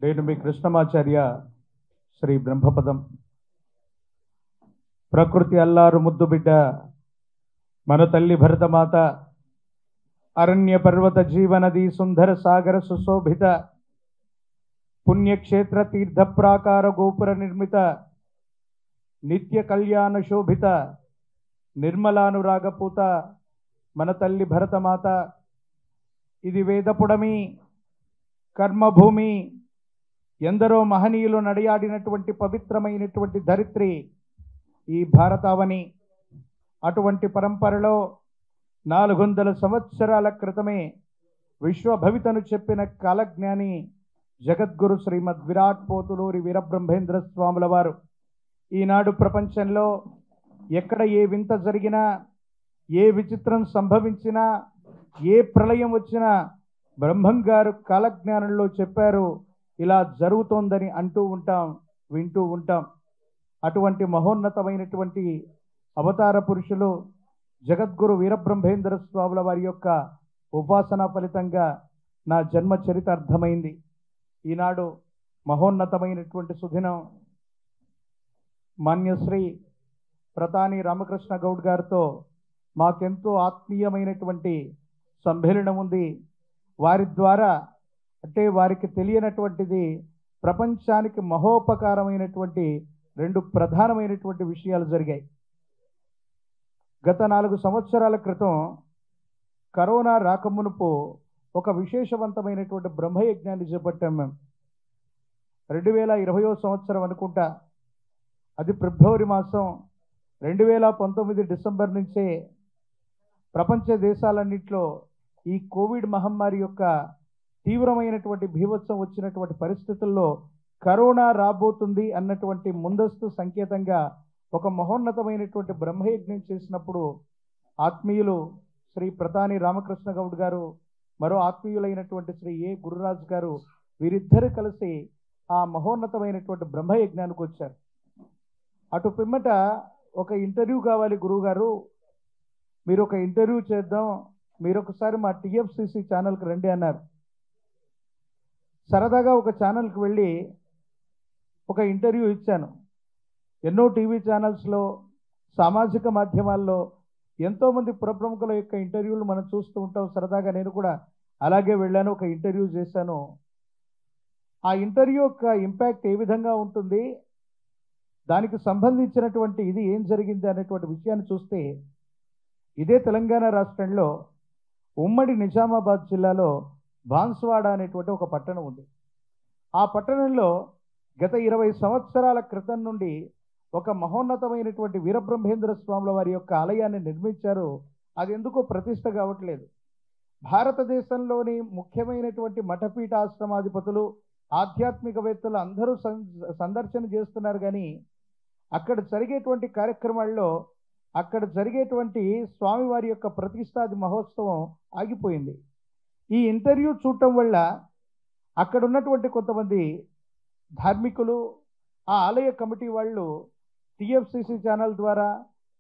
నేను మీ కృష్ణమాచార్య శ్రీ బ్రహ్మపదం. ప్రకృతి అల్లారు ముద్దు బిడ్డ మన తల్లి భరతమాత, అరణ్య పర్వత జీవనది సుందర సాగర సుశోభిత పుణ్యక్షేత్ర తీర్థ ప్రాకార గోపుర నిర్మిత నిత్య కళ్యాణ శోభిత నిర్మలానురాగపూత మన తల్లి భరతమాత. ఇది వేదపుడమి, కర్మభూమి, ఎందరో మహనీయులు నడియాడినటువంటి పవిత్రమైనటువంటి ధరిత్రి ఈ భారతావని. అటువంటి పరంపరలో 400 సంవత్సరాల క్రితమే విశ్వభవితను చెప్పిన కాలజ్ఞాని జగద్గురు శ్రీమద్ విరాట్ పోతులూరి వీరబ్రహ్మేంద్ర స్వాముల వారు ఈనాడు ప్రపంచంలో ఎక్కడ ఏ వింత జరిగినా, ఏ విచిత్రం సంభవించినా, ఏ ప్రళయం వచ్చినా బ్రహ్మం గారు కాలజ్ఞానంలో చెప్పారు, ఇలా జరుగుతోందని అంటూ ఉంటాం, వింటూ ఉంటాం. అటువంటి మహోన్నతమైనటువంటి అవతార పురుషులు జగద్గురు వీరబ్రహ్మేంద్ర స్వాముల వారి యొక్క ఉపాసన ఫలితంగా నా జన్మ చరిత అర్థమైంది. ఈనాడు మహోన్నతమైనటువంటి సుదినం మాన్యశ్రీ ప్రతాని రామకృష్ణ గౌడ్ గారితో మాకెంతో ఆత్మీయమైనటువంటి సంభేళనం ఉంది. వారి ద్వారా అంటే వారికి తెలియనటువంటిది ప్రపంచానికి మహోపకారమైనటువంటి 2 ప్రధానమైనటువంటి విషయాలు జరిగాయి. గత 4 సంవత్సరాల క్రితం కరోనా రాకమునుపు ఒక విశేషవంతమైనటువంటి బ్రహ్మయజ్ఞాన్ని చేపట్టాం మేము. 2020వ సంవత్సరం అనుకుంటా, అది ఫిబ్రవరి మాసం. 2019 డిసెంబర్ నుంచే ప్రపంచ దేశాలన్నింటిలో ఈ కోవిడ్ మహమ్మారి యొక్క తీవ్రమైనటువంటి భీభత్సం వచ్చినటువంటి పరిస్థితుల్లో కరోనా రాబోతుంది అన్నటువంటి ముందస్తు సంకేతంగా ఒక మహోన్నతమైనటువంటి బ్రహ్మయజ్ఞం చేసినప్పుడు ఆత్మీయులు శ్రీ ప్రతాని రామకృష్ణ గౌడ్ గారు, మరో ఆత్మీయులైనటువంటి శ్రీ ఏ గురురాజ్ గారు, వీరిద్దరు కలిసి ఆ మహోన్నతమైనటువంటి బ్రహ్మయజ్ఞానికి వచ్చారు. అటు పిమ్మట ఒక ఇంటర్వ్యూ కావాలి గురువుగారు, మీరు ఒక ఇంటర్వ్యూ చేద్దాం, మీరు ఒకసారి మా TFCC ఛానల్కి రండి అన్నారు. సరదాగా ఒక ఛానల్కి వెళ్ళి ఒక ఇంటర్వ్యూ ఇచ్చాను. ఎన్నో టీవీ ఛానల్స్లో, సామాజిక మాధ్యమాల్లో ఎంతోమంది పురప్రముఖుల యొక్క ఇంటర్వ్యూలు మనం చూస్తూ ఉంటాం. సరదాగా నేను కూడా అలాగే వెళ్ళాను, ఒక ఇంటర్వ్యూ చేశాను. ఆ ఇంటర్వ్యూ యొక్క ఇంపాక్ట్ ఏ విధంగా ఉంటుంది, దానికి సంబంధించినటువంటి ఇది ఏం జరిగింది అనేటువంటి విషయాన్ని చూస్తే, ఇదే తెలంగాణ రాష్ట్రంలో ఉమ్మడి నిజామాబాద్ జిల్లాలో బాన్స్వాడ అనేటువంటి ఒక పట్టణం ఉంది. ఆ పట్టణంలో గత 20 సంవత్సరాల క్రితం నుండి ఒక మహోన్నతమైనటువంటి వీరబ్రహ్మేంద్ర స్వాముల వారి యొక్క ఆలయాన్ని నిర్మించారు. అది ఎందుకో ప్రతిష్ట కావట్లేదు. భారతదేశంలోని ముఖ్యమైనటువంటి మఠపీఠ ఆశ్రమాధిపతులు, ఆధ్యాత్మికవేత్తలు అందరూ సందర్శన చేస్తున్నారు, కానీ అక్కడ జరిగేటువంటి కార్యక్రమాల్లో, అక్కడ జరిగేటువంటి స్వామివారి యొక్క ప్రతిష్టాది మహోత్సవం ఆగిపోయింది. ఈ ఇంటర్వ్యూ చూడటం వల్ల అక్కడ ఉన్నటువంటి కొంతమంది ధార్మికులు, ఆ ఆలయ కమిటీ వాళ్ళు TFCC ఛానల్ ద్వారా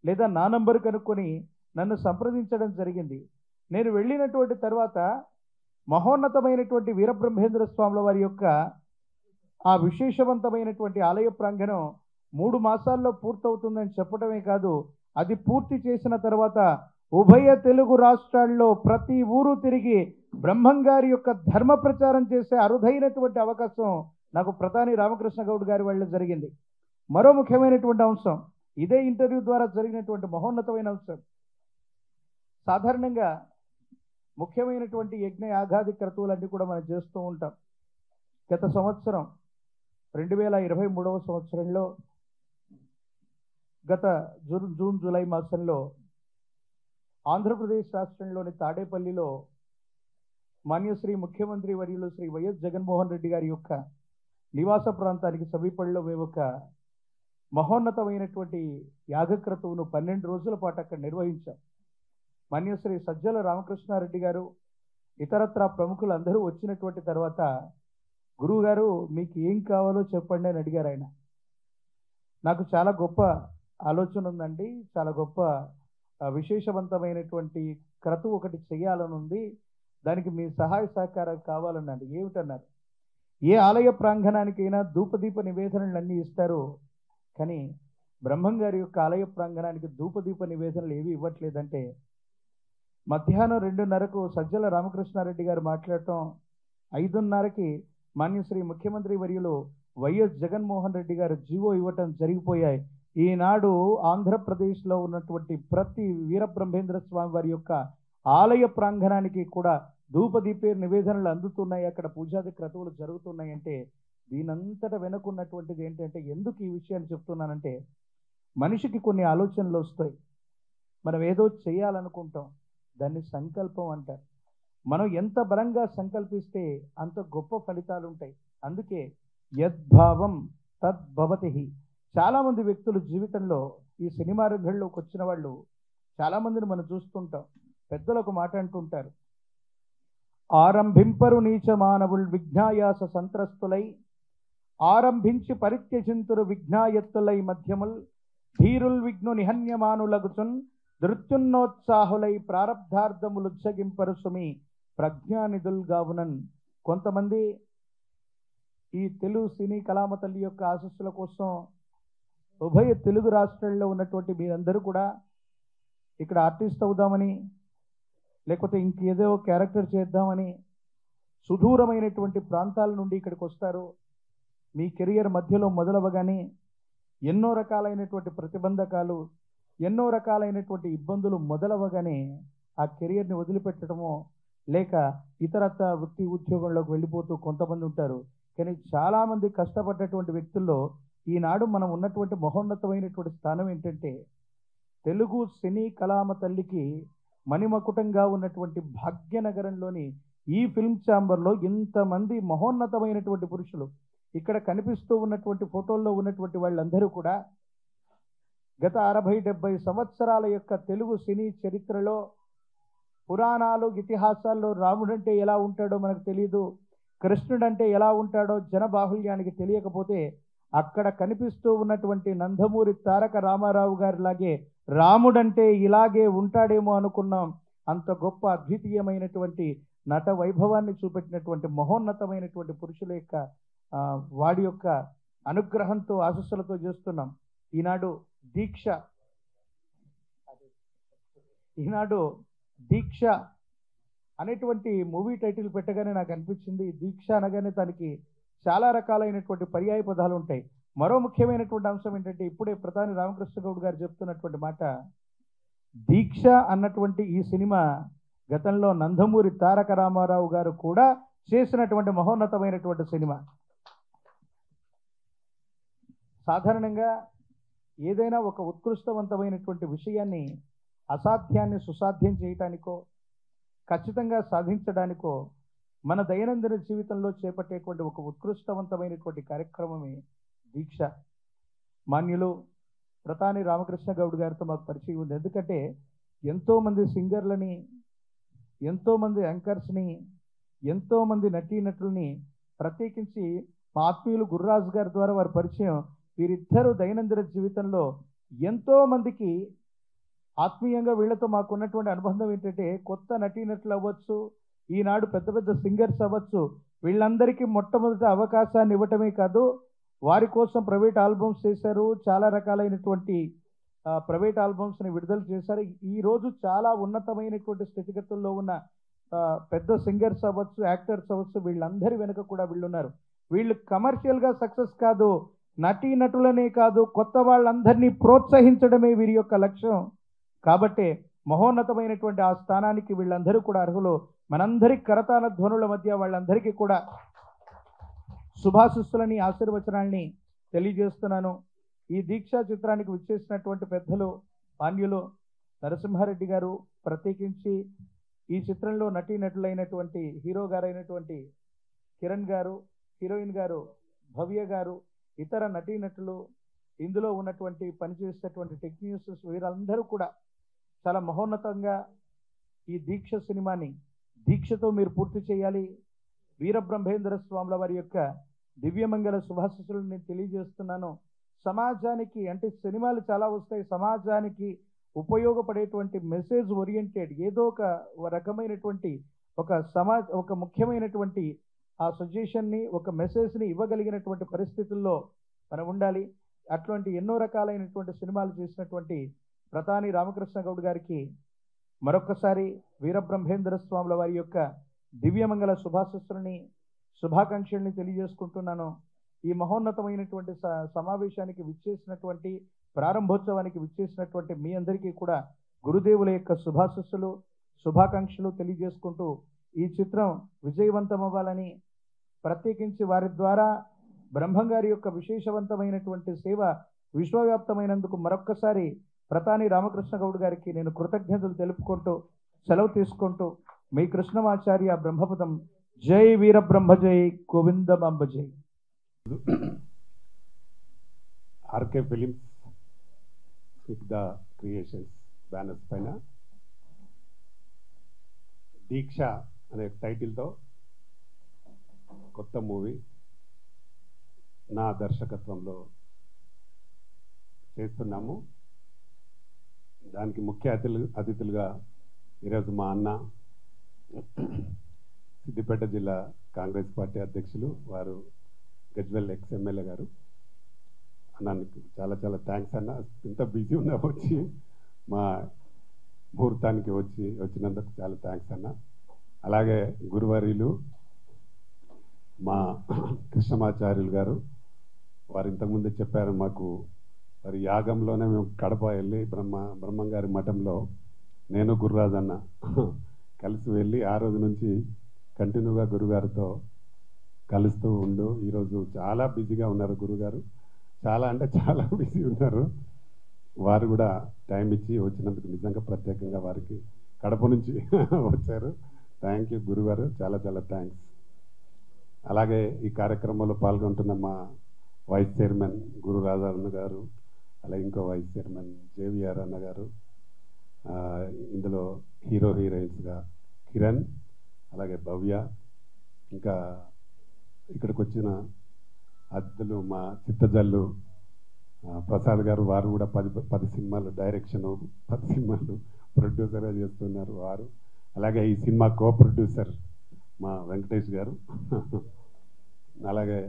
లేదా నా నంబర్ కనుక్కొని నన్ను సంప్రదించడం జరిగింది. నేను వెళ్ళినటువంటి తర్వాత మహోన్నతమైనటువంటి వీరబ్రహ్మేంద్ర స్వాముల వారి యొక్క ఆ విశేషవంతమైనటువంటి ఆలయ ప్రాంగణం 3 మాసాల్లో పూర్తవుతుందని చెప్పడమే కాదు, అది పూర్తి చేసిన తర్వాత ఉభయ తెలుగు రాష్ట్రాల్లో ప్రతి ఊరు తిరిగి బ్రహ్మంగారి యొక్క ధర్మ ప్రచారం చేసే అరుదైనటువంటి అవకాశం నాకు ప్రతాని రామకృష్ణ గౌడ్ గారి వల్ల జరిగింది. మరో ముఖ్యమైనటువంటి అంశం, ఇదే ఇంటర్వ్యూ ద్వారా జరిగినటువంటి మహోన్నతమైన అంశం. సాధారణంగా ముఖ్యమైనటువంటి యజ్ఞ యాగాది క్రతువులన్నీ కూడా మనం చేస్తూ ఉంటాం. గత సంవత్సరం 2023వ సంవత్సరంలో గత జూన్ జూలై మాసంలో ఆంధ్రప్రదేశ్ రాష్ట్రంలోని తాడేపల్లిలో మాన్యశ్రీ ముఖ్యమంత్రి వర్యులు శ్రీ వైఎస్ జగన్మోహన్ రెడ్డి గారి యొక్క నివాస ప్రాంతానికి సమీపంలో మేము ఒక మహోన్నతమైనటువంటి యాగక్రతువును 12 రోజుల పాటు అక్కడ నిర్వహించాం. మాన్యశ్రీ సజ్జల రామకృష్ణారెడ్డి గారు, ఇతరత్రా ప్రముఖులు అందరూ వచ్చినటువంటి తర్వాత, గురువు గారు మీకు ఏం కావాలో చెప్పండి అని అడిగారు ఆయన. నాకు చాలా గొప్ప ఆలోచన ఉందండి, చాలా గొప్ప విశేషవంతమైనటువంటి క్రతువు ఒకటి చేయాలని ఉంది, దానికి మీ సహాయ సహకారాలు కావాలన్నాడు. ఏమిటన్నారు? ఏ ఆలయ ప్రాంగణానికైనా ధూపదీప నివేదనలు అన్నీ ఇస్తారు, కానీ బ్రహ్మం గారి యొక్క ఆలయ ప్రాంగణానికి ధూపదీప నివేదనలు ఏవి ఇవ్వట్లేదంటే, మధ్యాహ్నం 2:30కు సజ్జల రామకృష్ణారెడ్డి గారు మాట్లాడటం, 5:30కి మాన్యశ్రీ ముఖ్యమంత్రి వర్యులు వైఎస్ జగన్మోహన్ రెడ్డి గారు జీవో ఇవ్వటం జరిగిపోయాయి. ఈనాడు ఆంధ్రప్రదేశ్లో ఉన్నటువంటి ప్రతి వీరబ్రహ్మేంద్ర స్వామి వారి యొక్క ఆలయ ప్రాంగణానికి కూడా ధూపదీపే నివేదనలు అందుతున్నాయి, అక్కడ పూజాది క్రతువులు జరుగుతున్నాయంటే దీనంతట వెనుకున్నటువంటిది ఏంటంటే, ఎందుకు ఈ విషయాన్ని చెప్తున్నానంటే, మనిషికి కొన్ని ఆలోచనలు వస్తాయి. మనం ఏదో చేయాలనుకుంటాం, దాన్ని సంకల్పం అంటారు. మనం ఎంత బలంగా సంకల్పిస్తే అంత గొప్ప ఫలితాలు ఉంటాయి. అందుకే యద్భావం తద్భవతి. చాలామంది వ్యక్తులు జీవితంలో ఈ సినిమా రంగంలోకి వచ్చిన వాళ్ళు చాలామందిని మనం చూస్తుంటాం. పెద్దలు ఒక మాట అంటుంటారు, ఆరంభింపరు నీచ మానవుల్ విఘ్నాయాస సంత్రస్తులై, ఆరంభించి పరిత్యజింతురు విఘ్నాయత్తులై మధ్యముల్, ధీరుల్ విఘ్ను నిహన్యమానులగుచున్ దృత్యున్నోత్సాహులై ప్రారబ్ధార్థములు ఉజ్జగింపరు సుమి ప్రజ్ఞానిధుల్ గావునన్. కొంతమంది ఈ తెలుగు సినీ కళామ తల్లి యొక్క ఆశస్సుల కోసం ఉభయ తెలుగు రాష్ట్రాల్లో ఉన్నటువంటి మీరందరూ కూడా ఇక్కడ ఆర్టిస్ట్ అవుదామని, లేకపోతే ఇంకేదో క్యారెక్టర్ చేద్దామని సుదూరమైనటువంటి ప్రాంతాల నుండి ఇక్కడికి వస్తారు. మీ కెరియర్ మధ్యలో మొదలవగానే ఎన్నో రకాలైనటువంటి ప్రతిబంధకాలు, ఎన్నో రకాలైనటువంటి ఇబ్బందులు మొదలవగానే ఆ కెరియర్ని వదిలిపెట్టడమో లేక ఇతరత్ర వృత్తి ఉద్యోగంలోకి వెళ్ళిపోతూ కొంతమంది ఉంటారు. కానీ చాలామంది కష్టపడ్డటువంటి వ్యక్తుల్లో ఈనాడు మనం ఉన్నటువంటి మహోన్నతమైనటువంటి స్థానం ఏంటంటే, తెలుగు సినీ కళామ తల్లికి మణిమకుటంగా ఉన్నటువంటి భాగ్యనగరంలోని ఈ ఫిల్మ్ ఛాంబర్లో ఇంతమంది మహోన్నతమైనటువంటి పురుషులు, ఇక్కడ కనిపిస్తూ ఉన్నటువంటి ఫోటోల్లో ఉన్నటువంటి వాళ్ళందరూ కూడా గత 60-70 సంవత్సరాల యొక్క తెలుగు సినీ చరిత్రలో, పురాణాలు ఇతిహాసాల్లో రాముడంటే ఎలా ఉంటాడో మనకు తెలియదు, కృష్ణుడంటే ఎలా ఉంటాడో జనబాహుల్యానికి తెలియకపోతే, అక్కడ కనిపిస్తూ ఉన్నటువంటి నందమూరి తారక రామారావు గారిలాగే రాముడంటే ఇలాగే ఉంటాడేమో అనుకున్నాం. అంత గొప్ప అద్వితీయమైనటువంటి నట వైభవాన్ని చూపెట్టినటువంటి మహోన్నతమైనటువంటి పురుషుల యొక్క వాడి యొక్క అనుగ్రహంతో ఆశస్సులతో చేస్తున్నాం. ఈనాడు దీక్ష అనేటువంటి మూవీ టైటిల్ పెట్టగానే నాకు అనిపించింది, దీక్ష అనగానే దానికి చాలా రకాలైనటువంటి పర్యాయ పదాలు ఉంటాయి. మరో ముఖ్యమైనటువంటి అంశం ఏంటంటే, ఇప్పుడే ప్రధాని రామకృష్ణ గౌడ్ గారు చెప్తున్నటువంటి మాట, దీక్ష అన్నటువంటి ఈ సినిమా గతంలో నందమూరి తారక రామారావు గారు కూడా చేసినటువంటి మహోన్నతమైనటువంటి సినిమా. సాధారణంగా ఏదైనా ఒక ఉత్కృష్టవంతమైనటువంటి విషయాన్ని అసాధ్యాన్ని సుసాధ్యం చేయటానికో ఖచ్చితంగా సాధించడానికో మన దైనందిన జీవితంలో చేపట్టేటువంటి ఒక ఉత్కృష్టవంతమైనటువంటి కార్యక్రమమే దీక్ష. మాన్యులు ప్రధాని రామకృష్ణ గౌడ్ గారితో మాకు పరిచయం ఉంది. ఎందుకంటే ఎంతోమంది సింగర్లని, ఎంతోమంది యాంకర్స్ని, ఎంతోమంది నటీనటుల్ని, ప్రత్యేకించి మా ఆత్మీయులు గుర్రాజు గారి ద్వారా వారి పరిచయం. వీరిద్దరూ దైనందిన జీవితంలో ఎంతోమందికి ఆత్మీయంగా వీళ్ళతో మాకు ఉన్నటువంటి అనుబంధం ఏంటంటే, కొత్త నటీనటులు అవ్వచ్చు, ఈనాడు పెద్ద పెద్ద సింగర్స్ అవ్వచ్చు, వీళ్ళందరికీ మొట్టమొదటి అవకాశాన్ని ఇవ్వటమే కాదు, వారి కోసం ప్రైవేట్ ఆల్బమ్స్ చేశారు, చాలా రకాలైనటువంటి ప్రైవేట్ ఆల్బమ్స్ని విడుదల చేశారు. ఈరోజు చాలా ఉన్నతమైనటువంటి స్థితిగతుల్లో ఉన్న పెద్ద సింగర్స్ అవ్వచ్చు, యాక్టర్స్ అవ్వచ్చు, వీళ్ళందరి వెనుక కూడా వీళ్ళు ఉన్నారు. వీళ్ళు కమర్షియల్గా సక్సెస్ కాదు, నటీనటులనే కాదు, కొత్త వాళ్ళందరినీ ప్రోత్సహించడమే వీరి యొక్క లక్ష్యం. కాబట్టి మహోన్నతమైనటువంటి ఆ స్థానానికి వీళ్ళందరూ కూడా అర్హులు. మనందరి కరతాళ ధ్వనుల మధ్య వాళ్ళందరికీ కూడా శుభాశిస్సులని, ఆశీర్వచనాల్ని తెలియజేస్తున్నాను. ఈ దీక్షా చిత్రానికి విచ్చేసినటువంటి పెద్దలు మాన్యులు నరసింహారెడ్డి గారు, ప్రత్యేకించి ఈ చిత్రంలో నటీనటులైనటువంటి హీరో గారైనటువంటి కిరణ్ గారు, హీరోయిన్ గారు భవ్య గారు, ఇతర నటీనటులు, ఇందులో ఉన్నటువంటి పనిచేసేటువంటి టెక్నీషియన్స్, వీరందరూ కూడా చాలా మహోన్నతంగా ఈ దీక్ష సినిమాని దీక్షతో మీరు పూర్తి చేయాలి. వీరబ్రహ్మేంద్ర స్వాముల వారి యొక్క దివ్యమంగళ శుభాశిస్సులను నేను తెలియజేస్తున్నాను. సమాజానికి, అంటే సినిమాలు చాలా వస్తాయి, సమాజానికి ఉపయోగపడేటువంటి మెసేజ్ ఓరియంటెడ్ ఏదో ఒక రకమైనటువంటి ఒక ముఖ్యమైనటువంటి ఆ సజెషన్ని ఒక మెసేజ్ని ఇవ్వగలిగినటువంటి పరిస్థితుల్లో మనం ఉండాలి. అటువంటి ఎన్నో రకాలైనటువంటి సినిమాలు చేసినటువంటి ప్రతాని రామకృష్ణ గౌడ్ గారికి మరొక్కసారి వీరబ్రహ్మేంద్ర స్వాముల వారి యొక్క దివ్యమంగళ శుభాకాంక్షల్ని తెలియజేసుకుంటున్నాను. ఈ మహోన్నతమైనటువంటి సమావేశానికి విచ్చేసినటువంటి ప్రారంభోత్సవానికి విచ్చేసినటువంటి మీ అందరికీ కూడా గురుదేవుల యొక్క శుభాకాంక్షలు తెలియజేసుకుంటూ ఈ చిత్రం విజయవంతం అవ్వాలని, ప్రత్యేకించి వారి ద్వారా బ్రహ్మంగారి యొక్క విశేషవంతమైనటువంటి సేవ విశ్వవ్యాప్తమైనందుకు మరొక్కసారి ప్రతాని రామకృష్ణ గౌడ్ గారికి నేను కృతజ్ఞతలు తెలుపుకుంటూ సెలవు తీసుకుంటూ మీ కృష్ణమాచార్య బ్రహ్మపదం. జై వీరబ్రహ్మ జై గోవిందమాంబ జై. ఆర్కే ఫిలిమ్స్ సిగ్ధ క్రియేషన్స్ బ్యానర్స్ పైన దీక్ష అనే టైటిల్తో కొత్త మూవీ నా దర్శకత్వంలో చేస్తున్నాము. దానికి ముఖ్య అతిథులుగా ఈరోజు మా అన్న సిద్దిపేట జిల్లా కాంగ్రెస్ పార్టీ అధ్యక్షులు వారు గజ్వెల్ ఎక్స్ ఎమ్మెల్యే గారు. అన్నానికి చాలా చాలా థ్యాంక్స్ అన్న. ఇంత బిజీ ఉన్నా వచ్చి మా ముహూర్తానికి వచ్చినందుకు చాలా థ్యాంక్స్ అన్న. అలాగే గురువర్యులు మా కృష్ణమాచార్యులు గారు, వారు ఇంతకుముందే చెప్పారు మాకు, వారి యాగంలోనే మేము కడప వెళ్ళి బ్రహ్మంగారి మఠంలో నేను గురురాజు అన్న కలిసి వెళ్ళి ఆ రోజు నుంచి కంటిన్యూగా గురుగారితో కలుస్తూ ఉండు. ఈరోజు చాలా బిజీగా ఉన్నారు గురుగారు, చాలా అంటే చాలా బిజీ ఉన్నారు. వారు కూడా టైం ఇచ్చి వచ్చినందుకు నిజంగా ప్రత్యేకంగా వారికి కడప నుంచి వచ్చారు. థ్యాంక్ యూ గురుగారు, చాలా చాలా థ్యాంక్స్. అలాగే ఈ కార్యక్రమంలో పాల్గొంటున్న మా వైస్ చైర్మన్ గురు రాజారన్న గారు, అలాగే ఇంకో వైస్ చైర్మన్ జేవిఆర్ అన్న గారు, ఇందులో హీరోయిన్స్గా కిరణ్, అలాగే భవ్య, ఇంకా ఇక్కడికి వచ్చిన అతిథులు మా చిత్తజల్లు ప్రసాద్ గారు, వారు కూడా 10 సినిమాలు డైరెక్షను, 10 సినిమాలు ప్రొడ్యూసర్గా చేస్తున్నారు వారు. అలాగే ఈ సినిమా కో ప్రొడ్యూసర్ మా వెంకటేష్ గారు, అలాగే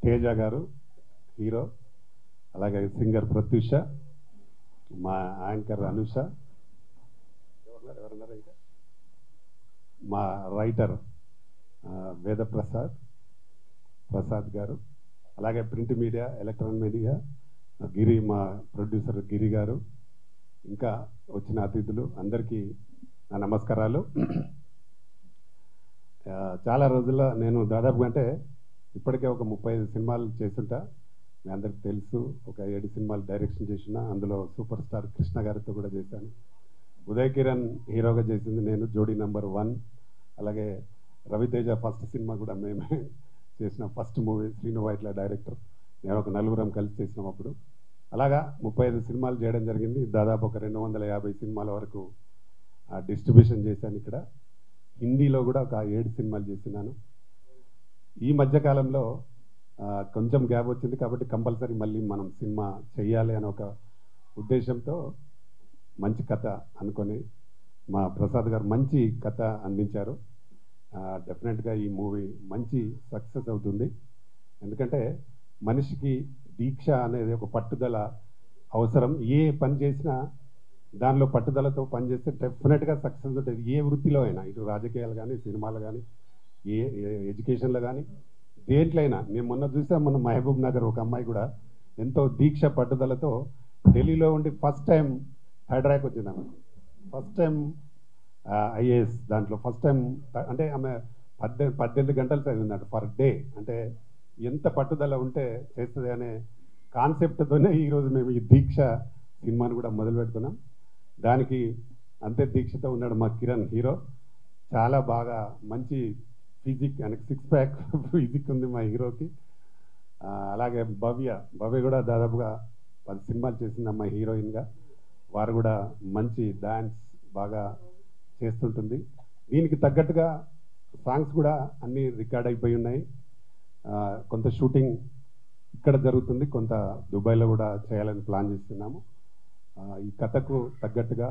తేజ గారు హీరో, అలాగే సింగర్ ప్రత్యూష, మా యాంకర్ అనుష, ఎవరన్నారు ఇంకా మా రైటర్ ప్రసాద్ గారు, అలాగే ప్రింట్ మీడియా ఎలక్ట్రానిక్ మీడియా గిరి, మా ప్రొడ్యూసర్ గిరి గారు, ఇంకా వచ్చిన అతిథులు అందరికీ నా నమస్కారాలు. చాలా రోజుల్లో నేను దాదాపుగా అంటే ఇప్పటికే ఒక 35 సినిమాలు చేస్తుంటా, మీ అందరికి తెలుసు. ఒక 7 సినిమాలు డైరెక్షన్ చేసిన, అందులో సూపర్ స్టార్ కృష్ణ గారితో కూడా చేశాను. ఉదయ్ కిరణ్ హీరోగా చేసింది నేను, జోడీ నెంబర్ 1. అలాగే రవితేజ ఫస్ట్ సినిమా కూడా మేమే చేసిన first movie, Srinu Vaitla director, నేను ఒక 4 కలిసి చేసినాం అప్పుడు. అలాగా 35 సినిమాలు చేయడం జరిగింది. దాదాపు ఒక 250 సినిమాల వరకు డిస్ట్రిబ్యూషన్ చేశాను. ఇక్కడ హిందీలో కూడా ఒక 7 సినిమాలు చేసినాను. ఈ మధ్యకాలంలో కొంచెం గ్యాప్ వచ్చింది కాబట్టి కంపల్సరీ మళ్ళీ మనం సినిమా చెయ్యాలి అని ఒక ఉద్దేశంతో మంచి కథ అనుకొని మా ప్రసాద్ గారు మంచి కథ అందించారు. డెఫినెట్గా ఈ మూవీ మంచి సక్సెస్ అవుతుంది. ఎందుకంటే మనిషికి దీక్ష అనేది ఒక పట్టుదల అవసరం. ఏ పని చేసినా దానిలో పట్టుదలతో పనిచేస్తే డెఫినెట్గా సక్సెస్ ఉంటుంది. ఏ వృత్తిలో అయినా, ఇటు రాజకీయాలు కానీ, సినిమాలు కానీ, ఏ ఎడ్యుకేషన్లో కానీ, దేంట్లో అయినా. నేను మొన్న చూసాను, మొన్న మహబూబ్ నగర్ ఒక అమ్మాయి కూడా ఎంతో దీక్ష పట్టుదలతో ఢిల్లీలో ఉండి ఫస్ట్ టైం హైదరాబాద్కి వచ్చింది. ఆమె ఫస్ట్ టైం ఐఏఎస్ దాంట్లో ఫస్ట్ టైం, అంటే ఆమె 18 గంటలు చదివిందట పర్ డే. అంటే ఎంత పట్టుదల ఉంటే చేస్తుంది అనే కాన్సెప్ట్తోనే ఈరోజు మేము ఈ దీక్ష సినిమాని కూడా మొదలు పెడుతున్నాం. దానికి అంతే దీక్షతో ఉన్నాడు మా కిరణ్ హీరో. చాలా బాగా మంచి ఫిజిక్, ఆయనకి 6 ప్యాక్ ఫిజిక్ ఉంది మా హీరోకి. అలాగే భవ్య కూడా దాదాపుగా 10 సినిమాలు చేసిందమ్మా హీరోయిన్గా. వారు కూడా మంచి డాన్స్ బాగా చేస్తుంటుంది. దీనికి తగ్గట్టుగా సాంగ్స్ కూడా అన్నీ రికార్డ్ అయిపోయి ఉన్నాయి. కొంత షూటింగ్ ఇక్కడ జరుగుతుంది, కొంత దుబాయ్లో కూడా చేయాలని ప్లాన్ చేస్తున్నాము. ఈ కథకు తగ్గట్టుగా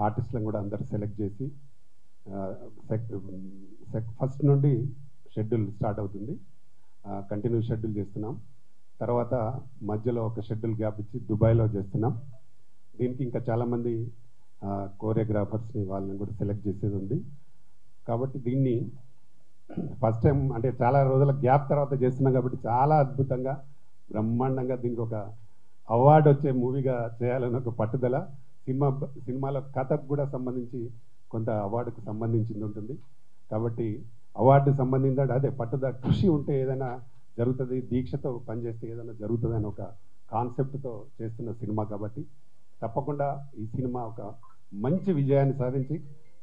ఆర్టిస్టులను కూడా అందరు సెలెక్ట్ చేసి ఫస్ట్ నుండి షెడ్యూల్ స్టార్ట్ అవుతుంది. కంటిన్యూ షెడ్యూల్ చేస్తున్నాం. తర్వాత మధ్యలో ఒక షెడ్యూల్ గ్యాప్ ఇచ్చి దుబాయ్లో చేస్తున్నాం. దీనికి ఇంకా చాలామంది కోరియోగ్రాఫర్స్ని వాళ్ళని కూడా సెలెక్ట్ చేసేది ఉంది. కాబట్టి దీన్ని ఫస్ట్ టైం అంటే చాలా రోజుల గ్యాప్ తర్వాత చేస్తున్నాం కాబట్టి చాలా అద్భుతంగా బ్రహ్మాండంగా దీనికి ఒక అవార్డు వచ్చే మూవీగా చేయాలని ఒక పట్టుదల. సినిమాలో కథకు కూడా సంబంధించి కొంత అవార్డుకు సంబంధించింది ఉంటుంది. కాబట్టి అవార్డు సంబంధించి అదే పట్టుదల కృషి ఉంటే ఏదైనా జరుగుతుంది, దీక్షతో పనిచేస్తే ఏదైనా జరుగుతుంది అని ఒక కాన్సెప్ట్తో చేస్తున్న సినిమా. కాబట్టి తప్పకుండా ఈ సినిమా ఒక మంచి విజయాన్ని సాధించి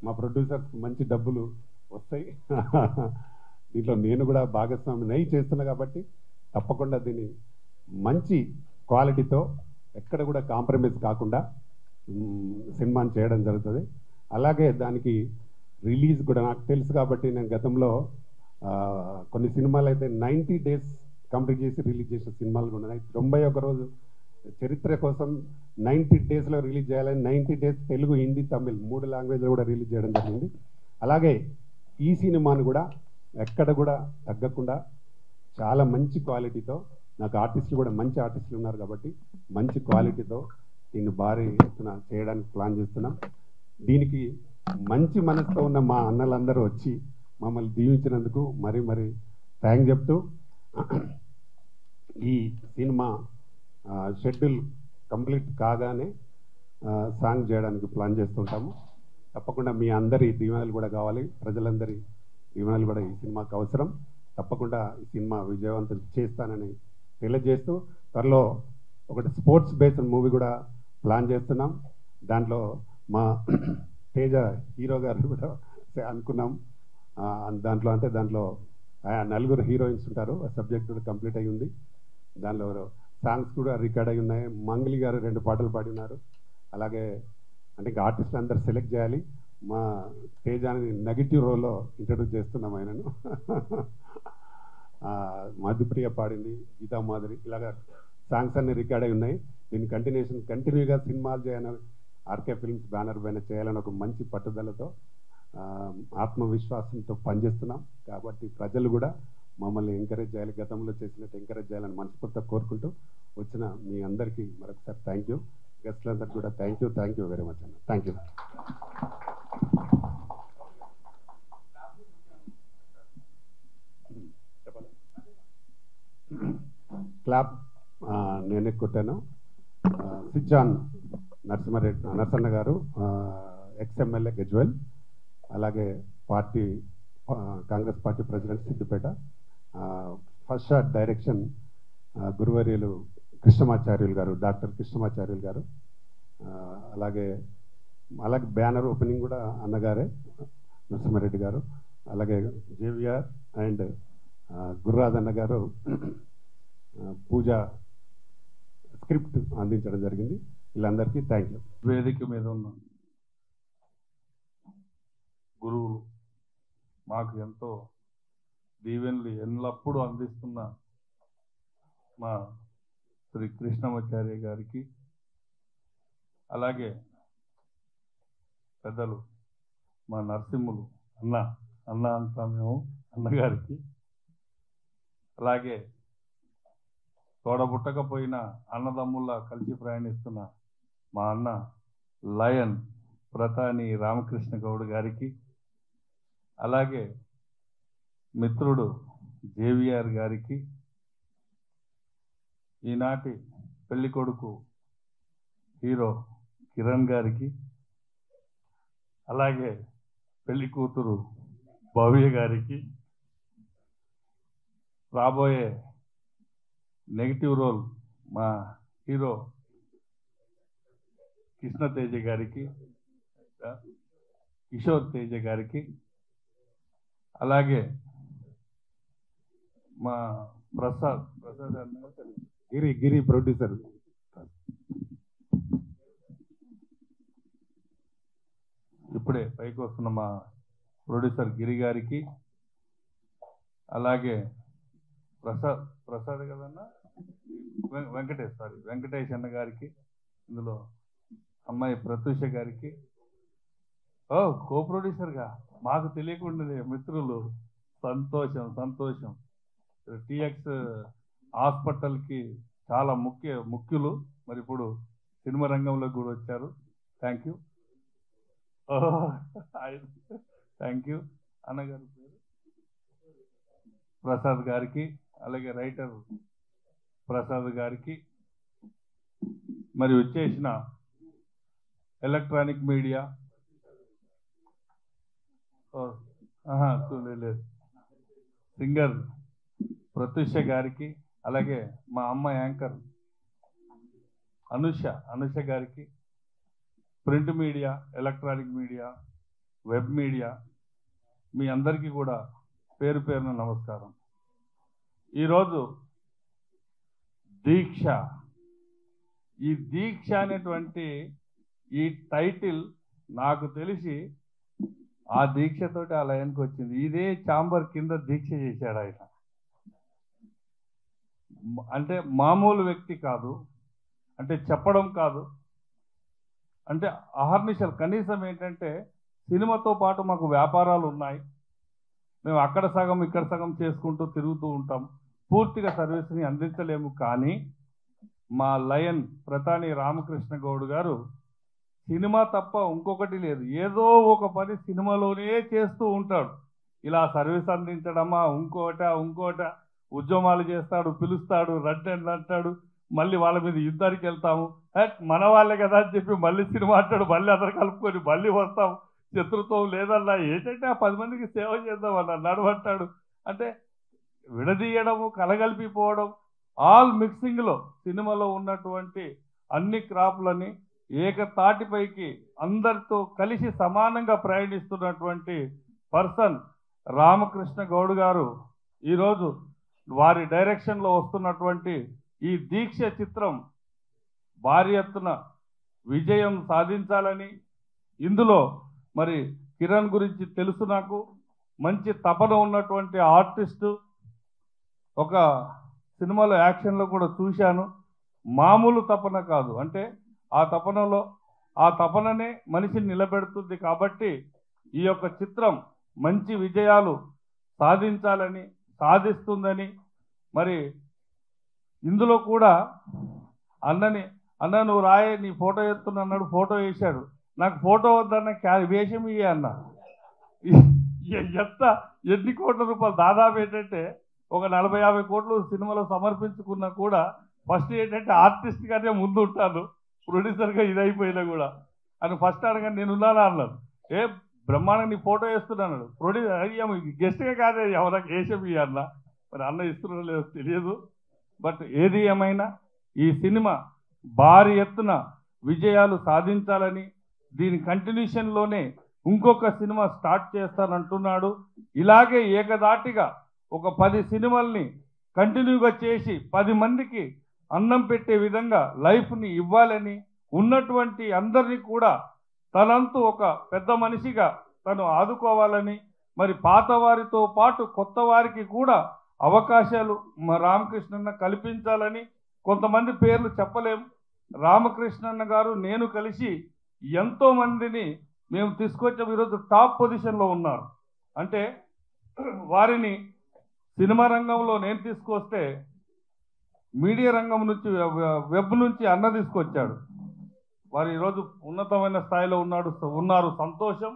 మా ప్రొడ్యూసర్స్కి మంచి డబ్బులు వస్తాయి. దీంట్లో నేను కూడా భాగస్వామిని చేస్తున్నా కాబట్టి తప్పకుండా దీన్ని మంచి క్వాలిటీతో ఎక్కడ కూడా కాంప్రమైజ్ కాకుండా సినిమాని చేయడం జరుగుతుంది. అలాగే దానికి రిలీజ్ కూడా నాకు తెలుసు కాబట్టి నేను గతంలో కొన్ని సినిమాలు అయితే 90 days కంప్లీట్ చేసి రిలీజ్ చేసిన సినిమాలు కూడా ఉన్నాయి. 91 రోజు చరిత్ర కోసం 90 daysలో రిలీజ్ చేయాలని 90 days తెలుగు, హిందీ, తమిళ్ 3 లాంగ్వేజ్లో కూడా రిలీజ్ చేయడం జరిగింది. అలాగే ఈ సినిమాను కూడా ఎక్కడ కూడా తగ్గకుండా చాలా మంచి క్వాలిటీతో, నాకు ఆర్టిస్టులు కూడా మంచి ఆర్టిస్టులు ఉన్నారు కాబట్టి మంచి క్వాలిటీతో దీన్ని భారీ ఎత్తున చేయడానికి ప్లాన్ చేస్తున్నాం. దీనికి మంచి మనసుతో ఉన్న మా అన్నలందరూ వచ్చి మమ్మల్ని దీవించినందుకు మరీ మరీ థ్యాంక్ చెప్తూ ఈ సినిమా షెడ్యూల్ కంప్లీట్ కాగానే సాంగ్ చేయడానికి ప్లాన్ చేస్తుంటాము. తప్పకుండా మీ అందరి దీవెనలు కూడా కావాలి, ప్రజలందరి దీవెనలు కూడా ఈ సినిమాకు అవసరం. తప్పకుండా ఈ సినిమా విజయవంతం చేస్తానని తెలియజేస్తూ త్వరలో ఒకటి స్పోర్ట్స్ బేస్డ్ మూవీ కూడా ప్లాన్ చేస్తున్నాం. దాంట్లో మా తేజ హీరో గారు కూడా అనుకున్నాం. దాంట్లో 4 హీరోయిన్స్ ఉంటారు. సబ్జెక్ట్ కూడా కంప్లీట్ అయి ఉంది. దానిలో సాంగ్స్ కూడా రికార్డ్ అయి ఉన్నాయి. మంగ్లీ గారు 2 పాటలు పాడినారు. అలాగే అంటే ఇంకా ఆర్టిస్టులు అందరు సెలెక్ట్ చేయాలి. మా తేజాని నెగిటివ్ రోల్లో ఇంట్రడ్యూస్ చేస్తున్నాం ఆయనను. మధుప్రియ పాడింది, గీతా మాధురి, ఇలాగా సాంగ్స్ అన్ని రికార్డ్ అయి ఉన్నాయి. దీన్ని కంటిన్యూగా సినిమాలు చేయాలని ఆర్కే ఫిల్మ్స్ బ్యానర్ పైన చేయాలని ఒక మంచి పట్టుదలతో ఆత్మవిశ్వాసంతో పనిచేస్తున్నాం. కాబట్టి ప్రజలు కూడా మమ్మల్ని ఎంకరేజ్ చేయాలి, గతంలో చేసినట్టు ఎంకరేజ్ చేయాలని మనస్ఫూర్తిగా కోరుకుంటూ వచ్చిన మీ అందరికీ మరొకసారి థ్యాంక్ యూ. గెస్ట్లందరికీ కూడా థ్యాంక్ యూ వెరీ మచ్ అన్న. Thank you. క్లాప్ నేనే కొట్టాను. సిజాన్ నరసన్న గారు, ఎక్స్ఎమ్మెల్యే గజ్వెల్, అలాగే Congress party president Siddipet. First shot direction గురువర్యులు కృష్ణమాచార్యులు గారు, డాక్టర్ కృష్ణమాచార్యులు గారు. అలాగే బ్యానర్ ఓపెనింగ్ కూడా అన్నగారే, నరసింహారెడ్డి గారు. అలాగే జేవిఆర్ అండ్ గుర్రాదన్న గారు పూజ స్క్రిప్ట్ అందించడం జరిగింది. వీళ్ళందరికీ థ్యాంక్ యూ. వేదిక మీద ఉన్న గురువులు, మాకు ఎంతో దీవెనలు ఎల్లప్పుడూ అందిస్తున్న మా శ్రీ కృష్ణమాచార్య గారికి, అలాగే పెద్దలు మా నరసింహులు అన్న అంటాం మేము, అన్నగారికి, అలాగే తోడబుట్టకపోయిన అన్నదమ్ముల్లా కలిసి ప్రయాణిస్తున్న మా అన్న లయన్ ప్రతాని రామకృష్ణ గౌడ్ గారికి, అలాగే మిత్రుడు జేవిఆర్ గారికి, ఈనాటి పెళ్లి కొడుకు హీరో కిరణ్ గారికి, అలాగే పెళ్లి కూతురు భవ్య గారికి, రాబోయే నెగిటివ్ రోల్ మా హీరో కృష్ణ తేజ గారికి, కిషోర్ తేజ గారికి, అలాగే మా ప్రసాద్ గిరి ప్రొడ్యూసర్, ఇప్పుడే పైకి వస్తున్న మా ప్రొడ్యూసర్ గిరి గారికి, అలాగే ప్రసాద్ కదన్నా వెంకటేష్ అన్న గారికి, ఇందులో అమ్మాయి ప్రత్యూష గారికి, ఓ కో ప్రొడ్యూసర్గా మాకు తెలియకుండానే మిత్రులు, సంతోషం సంతోషం. టిఎక్స్ హాస్పిటల్కి చాలా ముఖ్యులు, మరి ఇప్పుడు సినిమా రంగంలోకి కూడా వచ్చారు. Thank you. Thank you. అన్నగారు పేరు ప్రసాద్ గారికి, అలాగే రైటర్ ప్రసాద్ గారికి, మరి వచ్చేసిన ఎలక్ట్రానిక్ మీడియా లేదు సింగర్ ప్రత్యూష గారికి, అలాగే మా అమ్మ యాంకర్ అనుష గారికి, print media, electronic media, web media, మీ అందరికీ కూడా పేరు పేరున నమస్కారం. ఈరోజు దీక్ష, ఈ దీక్ష అనేటువంటి ఈ టైటిల్ నాకు తెలిసి ఆ దీక్షతోటి ఆ లైన్కి వచ్చింది. ఇదే చాంబర్ కింద దీక్ష చేశాడు ఆయన. అంటే మామూలు వ్యక్తి కాదు, అంటే చెప్పడం కాదు, అంటే అహర్నిశలు. కనీసం ఏంటంటే సినిమాతో పాటు మాకు వ్యాపారాలు ఉన్నాయి, మేము అక్కడ సగం ఇక్కడ సగం చేసుకుంటూ తిరుగుతూ ఉంటాం, పూర్తిగా సర్వీస్ని అందించలేము. కానీ మా లయన్ ప్రతాని రామకృష్ణ గౌడ్ గారు సినిమా తప్ప ఇంకొకటి లేదు, ఏదో ఒక పని సినిమాలోనే చేస్తూ ఉంటాడు. ఇలా సర్వీస్ అందించడమా, ఇంకోట ఉద్యమాలు చేస్తాడు, పిలుస్తాడు, రండి అంటాడు, మళ్ళీ వాళ్ళ మీద యుద్ధానికి వెళ్తాము, మన వాళ్ళే కదా అని చెప్పి మళ్ళీ సినిమా అంటాడు, మళ్ళీ అందరు కలుపుకొని మళ్ళీ వస్తాం, శత్రుత్వం లేదన్నా, ఏంటంటే ఆ 10 మందికి సేవ చేద్దాం అన్న నడవంటాడు. అంటే విడదీయడము, కలగలిపిపోవడం, ఆల్ మిక్సింగ్లో సినిమాలో ఉన్నటువంటి అన్ని క్రాప్లని ఏకతాటిపైకి అందరితో కలిసి సమానంగా ప్రయాణిస్తున్నటువంటి పర్సన్ రామకృష్ణ గౌడ్ గారు ఈరోజు వారి డైరెక్షన్లో వస్తున్నటువంటి ఈ దీక్ష చిత్రం భారీ ఎత్తున విజయం సాధించాలని, ఇందులో మరి కిరణ్ గురించి తెలుసు నాకు, మంచి తపన ఉన్నటువంటి ఆర్టిస్టు. ఒక సినిమాలో యాక్షన్లో కూడా చూశాను, మామూలు తపన కాదు, అంటే ఆ తపననే మనిషిని నిలబెడుతుంది. కాబట్టి ఈ యొక్క చిత్రం మంచి విజయాలు సాధించాలని, సాధిస్తుందని, మరి ఇందులో కూడా అన్న నువ్వు రాయే, నీ ఫోటో ఎత్తున్నా అన్నాడు, ఫోటో వేశాడు. నాకు ఫోటో వద్దన్న వేషం ఇయ్య అన్న. ఎన్ని కోట్ల రూపాయలు, దాదాపు ఏంటంటే ఒక 40-50 కోట్లు సినిమాలో సమర్పించుకున్నా కూడా ఫస్ట్ ఏంటంటే ఆర్టిస్ట్గానే ముందు ఉంటాను, ప్రొడ్యూసర్గా ఇదైపోయినా కూడా అని ఫస్ట్ అనగా నేనున్నానా అన్నాను. బ్రహ్మాండంగా నీ ఫోటో వేస్తున్నాను. ప్రొడ్యూసర్ గెస్ట్గా కాదే ఎవరికి వేషం ఇయ్య అన్న. మరి అన్న ఇస్తున్నా లేదో తెలియదు. బట్ ఏది ఏమైనా ఈ సినిమా భారీ ఎత్తున విజయాలు సాధించాలని, దీని కంటిన్యూషన్లోనే ఇంకొక సినిమా స్టార్ట్ చేస్తానంటున్నాడు. ఇలాగే ఏకదాటిగా ఒక 10 సినిమాల్ని కంటిన్యూగా చేసి 10 మందికి అన్నం పెట్టే విధంగా లైఫ్ని ఇవ్వాలని, ఉన్నటువంటి అందరినీ కూడా తనంతు ఒక పెద్ద మనిషిగా తను ఆదుకోవాలని, మరి పాత వారితో పాటు కొత్త వారికి కూడా అవకాశాలు మా రామకృష్ణన్న కల్పించాలని. కొంతమంది పేర్లు చెప్పలేం, రామకృష్ణన్న గారు నేను కలిసి ఎంతో మందిని మేము తీసుకొచ్చాం, ఈరోజు టాప్ పొజిషన్లో ఉన్నారు. అంటే వారిని సినిమా రంగంలో నేను తీసుకొస్తే మీడియా రంగం నుంచి, వెబ్ నుంచి అన్న తీసుకొచ్చాడు. వారు ఈరోజు ఉన్నతమైన స్థాయిలో ఉన్నారు, సంతోషం.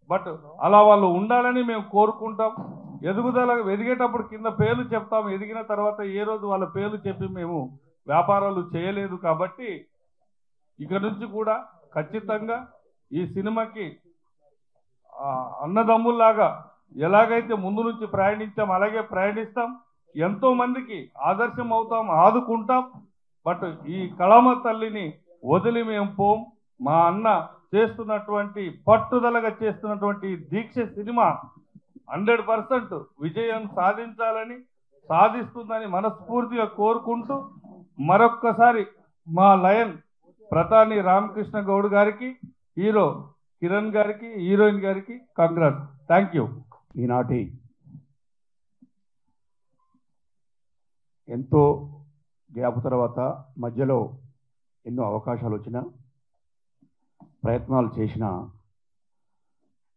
బట్ అలా వాళ్ళు ఉండాలని మేము కోరుకుంటాం. ఎదిగేటప్పుడు కింద పేర్లు చెప్తాం, ఎదిగిన తర్వాత ఏ రోజు వాళ్ళ పేర్లు చెప్పి మేము వ్యాపారాలు చేయలేదు. కాబట్టి ఇక నుంచి కూడా ఖచ్చితంగా ఈ సినిమాకి అన్నదమ్ముల్లాగా ఎలాగైతే ముందు నుంచి ప్రయాణించాం అలాగే ప్రయాణిస్తాం, ఎంతో మందికి ఆదర్శం అవుతాం, ఆదుకుంటాం. బట్ ఈ కళామ తల్లిని వదిలి మేము పోం. మా అన్న చేస్తున్నటువంటి పట్టుదలగా చేస్తున్నటువంటి దీక్ష సినిమా 100% విజయం సాధించాలని, సాధిస్తుందని మనస్ఫూర్తిగా కోరుకుంటూ మరొక్కసారి మా లయన్ ప్రతాని రామకృష్ణ గౌడ్ గారికి, హీరో కిరణ్ గారికి, హీరోయిన్ గారికి కంగ్రాట్స్. Thank you. ఈనాటి ఎంతో గ్యాప్ తర్వాత మధ్యలో ఎన్నో అవకాశాలు వచ్చినా, ప్రయత్నాలు చేసిన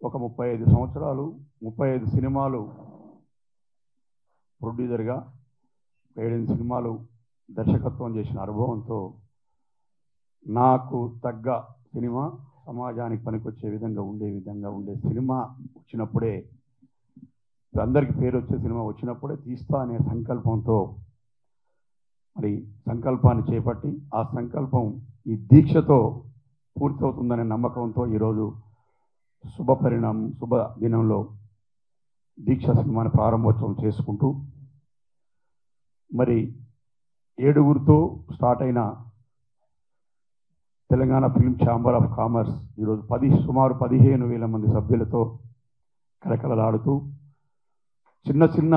ఒక 35 సంవత్సరాలు 35 సినిమాలు ప్రొడ్యూసర్గా 7 సినిమాలు దర్శకత్వం చేసిన అనుభవంతో నాకు తగ్గ సినిమా సమాజానికి పనికొచ్చే విధంగా ఉండే సినిమా వచ్చినప్పుడే, అందరికీ పేరు వచ్చే సినిమా వచ్చినప్పుడే తీస్తా అనే సంకల్పంతో మరి సంకల్పాన్ని చేపట్టి ఆ సంకల్పం ఈ దీక్షతో పూర్తవుతుందనే నమ్మకంతో ఈరోజు శుభ దినంలో దీక్ష సినిమాని ప్రారంభోత్సవం చేసుకుంటూ మరి 7గురితో స్టార్ట్ అయిన Telangana film chamber of commerce ఈరోజు సుమారు 15,000 మంది సభ్యులతో కలకలలాడుతూ చిన్న చిన్న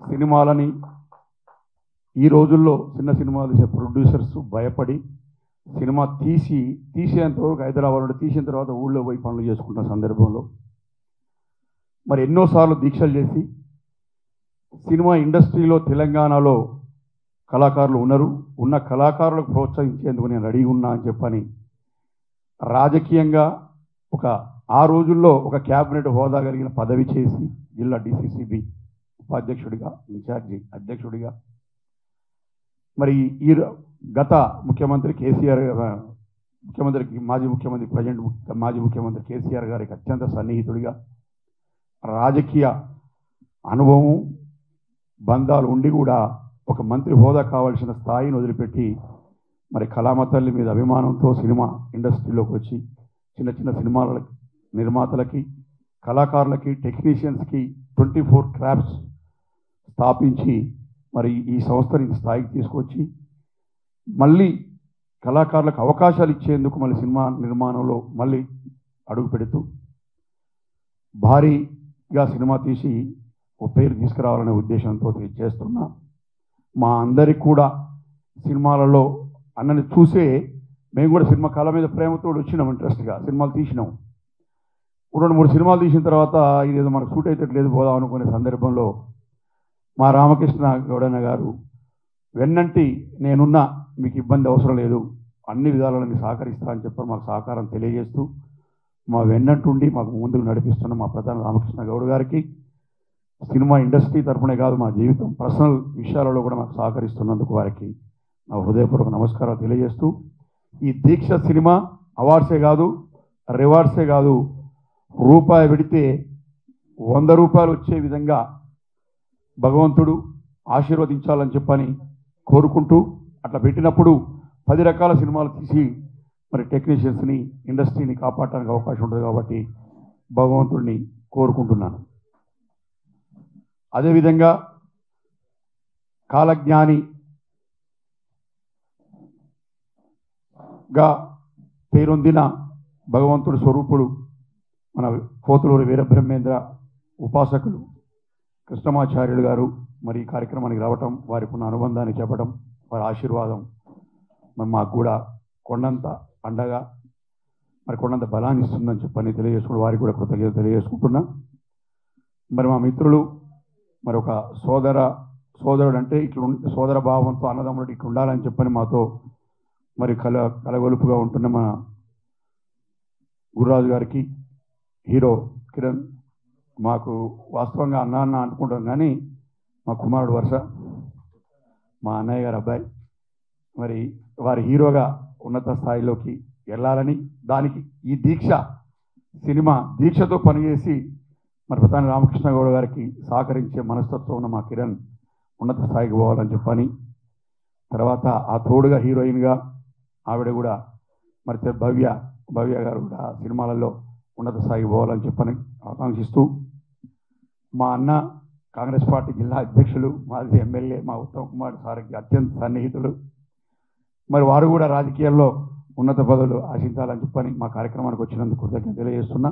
సినిమాలని ఈ రోజుల్లో చిన్న సినిమాలు తీసే ప్రొడ్యూసర్స్ భయపడి సినిమా తీసేంతవరకు హైదరాబాద్ తీసిన తర్వాత ఊళ్ళో పోయి పనులు చేసుకుంటున్న సందర్భంలో మరి ఎన్నోసార్లు దీక్షలు చేసి సినిమా ఇండస్ట్రీలో తెలంగాణలో కళాకారులు ఉన్న కళాకారులకు ప్రోత్సహించేందుకు నేను రెడీ ఉన్నా అని చెప్పని రాజకీయంగా ఆ రోజుల్లో ఒక క్యాబినెట్ హోదా కలిగిన పదవి చేసి జిల్లా డిసిసిబి ఉపాధ్యక్షుడిగా ఇన్ఛార్జి అధ్యక్షుడిగా మరి ఈ గత ముఖ్యమంత్రి కేసీఆర్ మాజీ ముఖ్యమంత్రి కేసీఆర్ గారికి అత్యంత సన్నిహితుడిగా రాజకీయ అనుభవం బంధాలు ఉండి కూడా ఒక మంత్రి హోదా కావాల్సిన స్థాయిని వదిలిపెట్టి మరి కళామ తల్లి మీద అభిమానంతో సినిమా ఇండస్ట్రీలోకి వచ్చి చిన్న చిన్న సినిమాల నిర్మాతలకి కళాకారులకి టెక్నీషియన్స్కి 24 క్రాఫ్ట్స్ స్థాపించి మరి ఈ సంస్థని స్థాయికి తీసుకొచ్చి మళ్ళీ కళాకారులకు అవకాశాలు ఇచ్చేందుకు మళ్ళీ సినిమా నిర్మాణంలో మళ్ళీ అడుగు పెడుతూ భారీగా సినిమా తీసి ఒక పేరు తీసుకురావాలనే ఉద్దేశంతో చేస్తున్నా. మా అందరికి కూడా సినిమాలలో అన్నని చూసే మేము కూడా సినిమా కళ మీద ప్రేమతో వచ్చినాం, ఇంట్రెస్ట్గా సినిమాలు తీసినాం. 2-3 సినిమాలు తీసిన తర్వాత ఇదేదో మనకు సూట్ అయితే పోదాం అనుకునే సందర్భంలో మా రామకృష్ణ గౌడన్న గారు వెన్నంటి నేనున్నా, మీకు ఇబ్బంది అవసరం లేదు, అన్ని విధాలలో మీకు సహకరిస్తా అని చెప్పి మాకు సహకారం తెలియజేస్తూ మా వెన్నంటుండి మాకు ముందుకు నడిపిస్తున్న మా ప్రధాన రామకృష్ణ గౌడ్ గారికి సినిమా ఇండస్ట్రీ తరఫునే కాదు మా జీవితం పర్సనల్ విషయాలలో కూడా మాకు సహకరిస్తున్నందుకు వారికి నా హృదయపూర్వక నమస్కారాలు తెలియజేస్తూ ఈ దీక్ష సినిమా అవార్డ్సే కాదు రివార్డ్సే కాదు, రూపాయి పెడితే 100 రూపాయలు వచ్చే విధంగా భగవంతుడు ఆశీర్వదించాలని చెప్పని కోరుకుంటూ అట్లా పెట్టినప్పుడు 10 రకాల సినిమాలు తీసి మరి టెక్నీషియన్స్ని ఇండస్ట్రీని కాపాడడానికి అవకాశం ఉంటుంది కాబట్టి భగవంతుడిని కోరుకుంటున్నాను. అదేవిధంగా కాలజ్ఞానిగా పేరొందిన భగవంతుడి స్వరూపుడు మన కోతులూరి వీరబ్రహ్మేంద్ర ఉపాసకులు కృష్ణమాచార్యులు గారు మరి ఈ కార్యక్రమానికి రావటం, వారికి ఉన్న అనుబంధాన్ని చెప్పడం, వారి ఆశీర్వాదం మరి మాకు కూడా కొండంత అండగా మరి కొండంత బలాన్ని ఇస్తుందని చెప్పని తెలియజేసుకుంటూ వారికి కూడా కృతజ్ఞత తెలియజేసుకుంటున్నా. మరి మా మిత్రులు మరి ఒక సోదరుడు అంటే సోదర భావంతో అన్నదమ్ముడు ఇట్లా ఉండాలని చెప్పని మాతో మరి కలగొలుపుగా ఉంటున్న మా గురురాజు గారికి, హీరో కిరణ్, మాకు వాస్తవంగా అన్న అనుకుంటాం కానీ మా కుమారుడు వరుస మా అన్నయ్య గారు అబ్బాయి, మరి వారి హీరోగా ఉన్నత స్థాయిలోకి వెళ్ళాలని దానికి ఈ దీక్షతో పనిచేసి మరి ప్రధాని రామకృష్ణ గౌడ్ గారికి సహకరించే మనస్తత్వం ఉన్న మా కిరణ్ ఉన్నత స్థాయికి పోవాలని చెప్పని, తర్వాత ఆ తోడుగా హీరోయిన్గా ఆవిడ కూడా మరి భవ్య గారు కూడా సినిమాలలో ఉన్నత స్థాయికి పోవాలని చెప్పని ఆకాంక్షిస్తూ మా అన్న కాంగ్రెస్ పార్టీ జిల్లా అధ్యక్షులు మాజీ ఎమ్మెల్యే మా ఉత్తమ్ కుమార్ సార్కి అత్యంత సన్నిహితులు, మరి వారు కూడా రాజకీయాల్లో ఉన్నత పదవులు ఆశించాలని చెప్పని మా కార్యక్రమానికి వచ్చినందుకు కృతజ్ఞత తెలియజేస్తున్నా.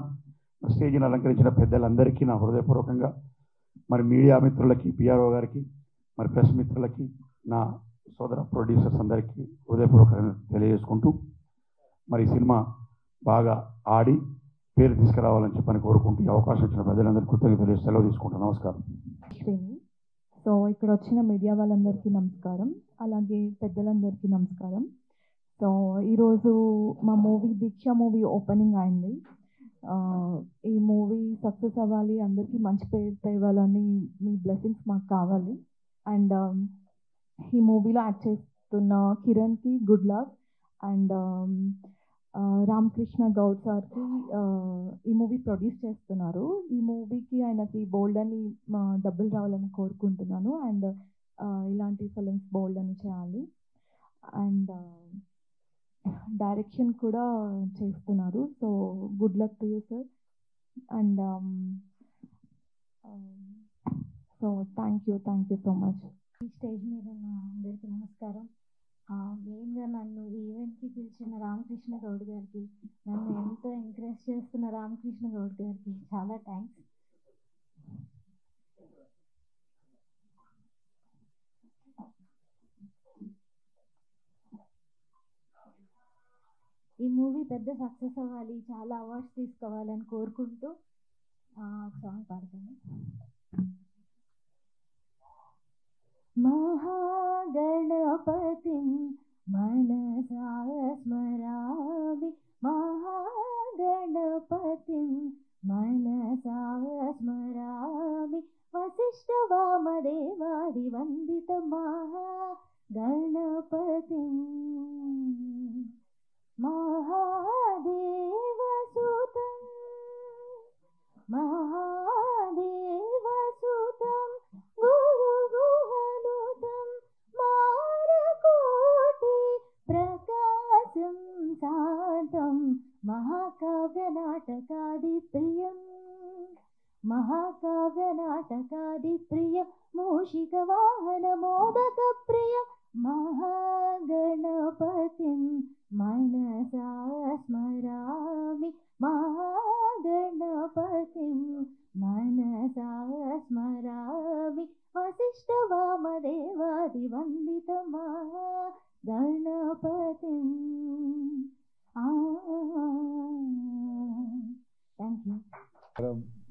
స్టేజ్ని అలంకరించిన పెద్దలందరికీ నా హృదయపూర్వకంగా, మరి మీడియా మిత్రులకి, పిఆర్ఓ గారికి, మరి ప్రెస్ మిత్రులకి, నా సోదర ప్రొడ్యూసర్స్ అందరికీ హృదయపూర్వకంగా తెలియజేసుకుంటూ మరి సినిమా బాగా ఆడి పేరు తీసుకురావాలని చెప్పని కోరుకుంటూ ఈ అవకాశం ఇచ్చిన ప్రజలందరికీ కృతజ్ఞత తెలియజేసి సెలవు తీసుకుంటాను. నమస్కారం. సో ఇక్కడ వచ్చిన మీడియా వాళ్ళందరికీ నమస్కారం, అలాగే పెద్దలందరికీ నమస్కారం. సో ఈరోజు మా దీక్ష మూవీ ఓపెనింగ్ అయింది. ఈ మూవీ సక్సెస్ అవ్వాలి, అందరికీ మంచి పేరు తేవాలని మీ బ్లెస్సింగ్స్ మాకు కావాలి. అండ్ ఈ మూవీలో యాక్ట్ చేస్తున్న కిరణ్కి good luck. And Ramakrishna Goud సార్కి ఈ మూవీ ప్రొడ్యూస్ చేస్తున్నారు. ఈ మూవీకి ఆయనకి బోల్డ్ అని డబ్బులు రావాలని కోరుకుంటున్నాను. అండ్ ఇలాంటి ఫిలిమ్స్ బోల్డ్ అని చేయాలి. అండ్ డైరెక్షన్ కూడా చేస్తున్నారు. So good luck to you sir. And so thank you so much. ఈ స్టేజ్ మీద ఉన్న అందరికీ నమస్కారం. మెయిన్గా నన్ను ఈ ఈవెంట్కి పిలిచిన రామకృష్ణ గౌడ్ గారికి, నన్ను ఎంతో ఎంకరేజ్ చేస్తున్న రామకృష్ణ గౌడ్ గారికి చాలా థ్యాంక్స్. ఈ మూవీ పెద్ద సక్సెస్ అవ్వాలి, చాలా అవార్డ్స్ తీసుకోవాలని కోరుకుంటూ సాంగ్ పాడతాను. మహాగణపతిం మనసా స్మరామి, మహాగణపతిం మనసా స్మరామి, వశిష్ఠ వామదేవాది వందిత మహాగణపతిం, మహాదేవసుతం మహాదేవసుతం గురుగుహనుతం మారకోటి ప్రకాశం శాంతం, మహాకావ్యనాటకాది ప్రియం మహాకావ్యనాటకాది ప్రియం, మూషిక వాహన మోదక ప్రియం, మహాగణపతిం మనసా స్మరామి, మహాగణపతిం మనసా స్మరామి, వశిష్ఠ వామదేవాది వందిత మహాగణపతిం. Thank you.